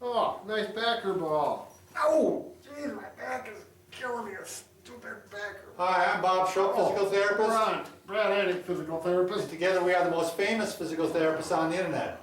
Oh, nice backer ball. Ow! Jeez, my back is killing me. A stupid backer. Hi, I'm Bob Schultz, physical therapist. Brad Haddock, physical therapist. Together we are the most famous physical therapists on the internet.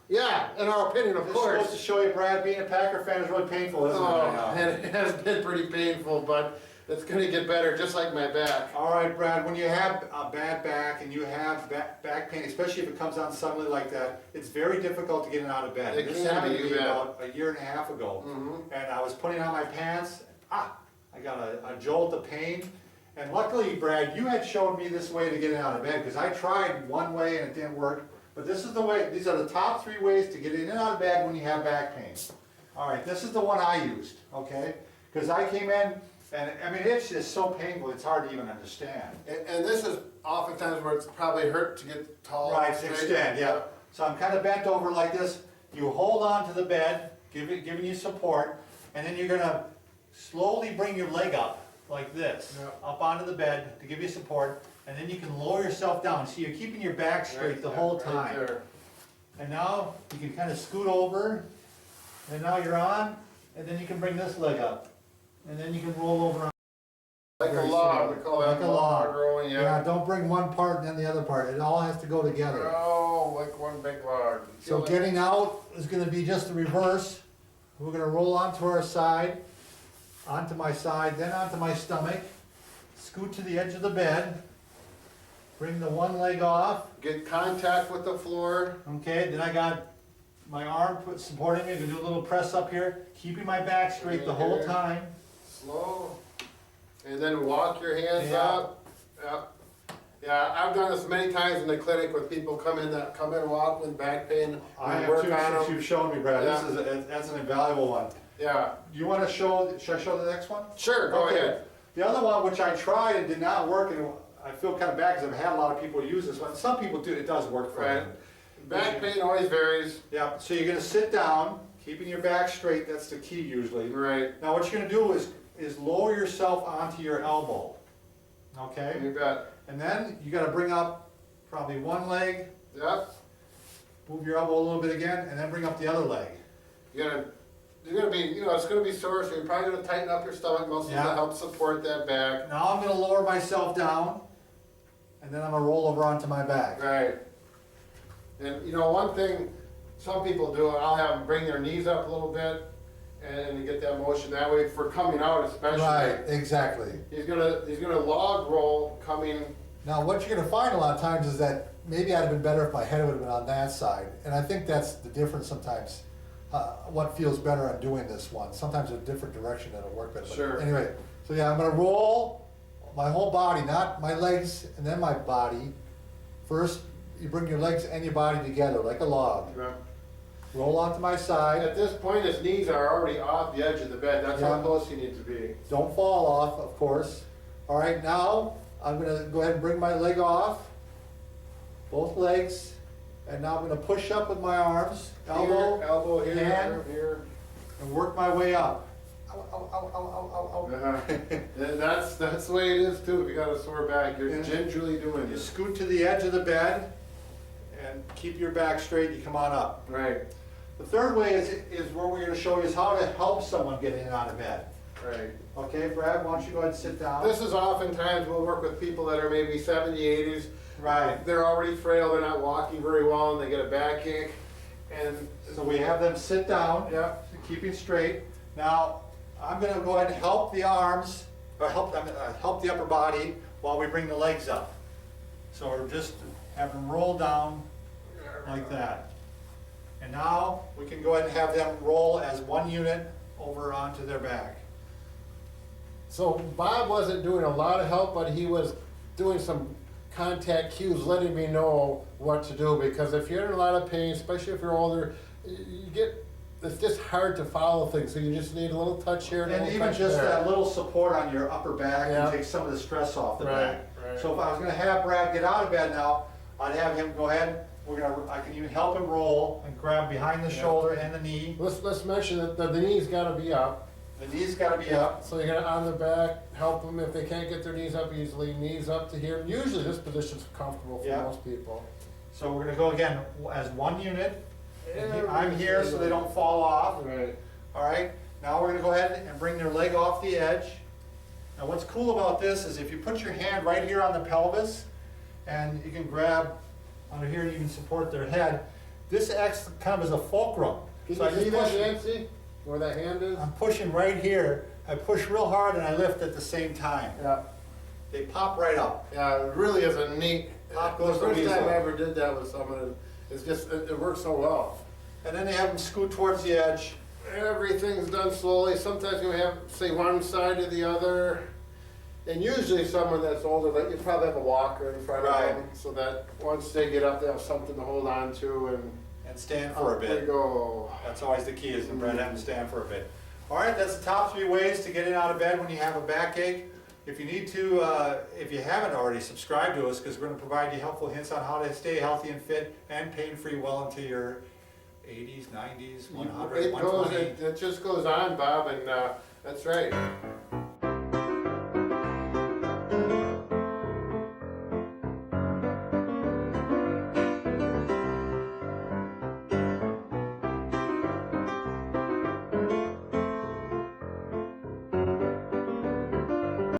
Yeah, in our opinion, of This goes course. to show you, Brad, being a Packer fan is really painful, isn't it? right now? And it has been pretty painful, but it's gonna get better, just like my back. All right, Brad, when you have a bad back and you have back pain, especially if it comes on suddenly like that, it's very difficult to get out of bed. It This can happened be, to me you bet. about a year and a half ago. And I was putting on my pants, I got a jolt of pain. And luckily, Brad, you had showed me this way to get out of bed, because I tried one way and it didn't work. But this is the way, these are the top 3 ways to get in and out of bed when you have back pain. All right, this is the one I used, okay? Because I came in, and I mean, it's just so painful, it's hard to even understand. And this is oftentimes where it's probably hurt to get tall. Right, and straight. extend, yeah. So I'm kind of bent over like this. You hold on to the bed, giving you support, and then you're gonna slowly bring your leg up, like this, Yeah. up onto the bed to give you support, and then you can lower yourself down. So you're keeping your back straight Right the there, whole right time. there. And now you can kind of scoot over, and now you're on, and then you can bring this leg up. And then you can roll over on. Like a Very log, simple. we call that Like a log. rolling, Yeah, don't bring one part and then the other part. It all has to go together. Oh, like one big log. So getting out is gonna be just the reverse. We're gonna roll onto our side, onto my side, then onto my stomach, scoot to the edge of the bed, bring the one leg off, Get contact with the floor. okay, then I got my arm supporting me, I'm gonna do a little press up here, keeping my back straight the whole time. Slow. And then walk your hands Yeah. up. Yeah. Yeah, I've done this many times in the clinic with people come in and walk with back pain. I We have work two on since them. you've shown me, Brad, Yeah. that's an invaluable one. Yeah. You wanna show, should I show the next one? Sure, go Okay. ahead. The other one, which I tried and did not work, and I feel kind of bad because I've had a lot of people use this one. Some people do, it does work for Right. them. Back pain always varies. Yeah, so you're gonna sit down, keeping your back straight, that's the key usually. Right. Now what you're gonna do is lower yourself onto your elbow, okay? You bet. And then you gotta bring up probably one leg, Yep. move your elbow a little bit again, and then bring up the other leg. You're gonna be, it's gonna be sore, so you're probably gonna tighten up your stomach muscles Yeah. to help support that back. Now I'm gonna lower myself down, and then I'm gonna roll over onto my back. Right. And one thing some people do, I'll have them bring their knees up a little bit and you get that motion that way for coming out especially. Exactly. He's gonna log roll coming. Now, what you're gonna find a lot of times is that maybe I'd have been better if my head would have been on that side. And I think that's the difference sometimes, what feels better on doing this one. Sometimes a different direction that'll work better. But Sure. Anyway, so yeah, I'm gonna roll my whole body, not my legs and then my body. First, you bring your legs and your body together like a log. Roll onto my side. At this point, his knees are already off the edge of the bed. That's how Yeah. close you need to be. Don't fall off, of course. All right, now I'm gonna go ahead and bring my leg off, both legs, and now I'm gonna push up with my arms, elbow, Here, elbow here, hand, here. and work my way up. Ow, ow, ow, ow, ow, ow, ow. And that's the way it is too. If you got a sore back, you're Yeah. gingerly doing You this. scoot to the edge of the bed and keep your back straight, you come on up. Right, The third way is where we're gonna show you is how to help someone get in and out of bed. right. Okay, Brad, why don't you go ahead and sit down? This is oftentimes we'll work with people that are maybe 70, 80s. Right. They're already frail, they're not walking very well, and they get a backache. And So we have them sit down. yeah, Keeping straight. Now, I'm gonna go ahead and help the arms, or help the upper body while we bring the legs up. So we're just have them roll down like that. And now, we can go ahead and have them roll as one unit over onto their back. so Bob wasn't doing a lot of help, but he was doing some contact cues, letting me know what to do. Because if you're in a lot of pain, especially if you're older, it's just hard to follow things. So you just need a little touch here and a And little even touch just there. that little support on your upper back Yeah. can take some of the stress off the Right, back. right. So if I was gonna have Brad get out of bed now, I'd have him go ahead, I can even help him roll and grab behind the shoulder and the knee. Let's mention that the knees gotta be up. The knee's gotta be up. So you're gonna on the back, help them if they can't get their knees up easily, knees up to here. Usually this position's comfortable for Yeah. most people. So we're gonna go again as one unit, And I'm here so they don't fall off. Right. All right, now we're gonna go ahead and bring their leg off the edge. Now what's cool about this is if you put your hand right here on the pelvis, and you can grab under here, you can support their head. This acts kind of as a fulcrum. Can So I you just see that, push, Nancy? Where that hand is? I'm pushing right here. I push real hard and I lift at the same time. Yeah. They pop right up. Yeah, it really is a neat, Pop the goes the first weasel. time I ever did that with someone, it's just, it works so well. And then they have them scoot towards the edge. Everything's done slowly, sometimes you have, say, one side or the other. And usually someone that's older, like, you probably have a walker in front Right. of them, so that once they get up, they have something to hold on to, And stand and for a up they bit. go. That's always the key, is to have them stand for a bit. All right, that's the top 3 ways to get in and out of bed when you have a backache. If you need to, if you haven't already, subscribe to us, because we're going to provide you helpful hints on how to stay healthy and fit and pain-free well into your 80s, 90s, 100, It goes, 120. it just goes on, Bob, and that's right.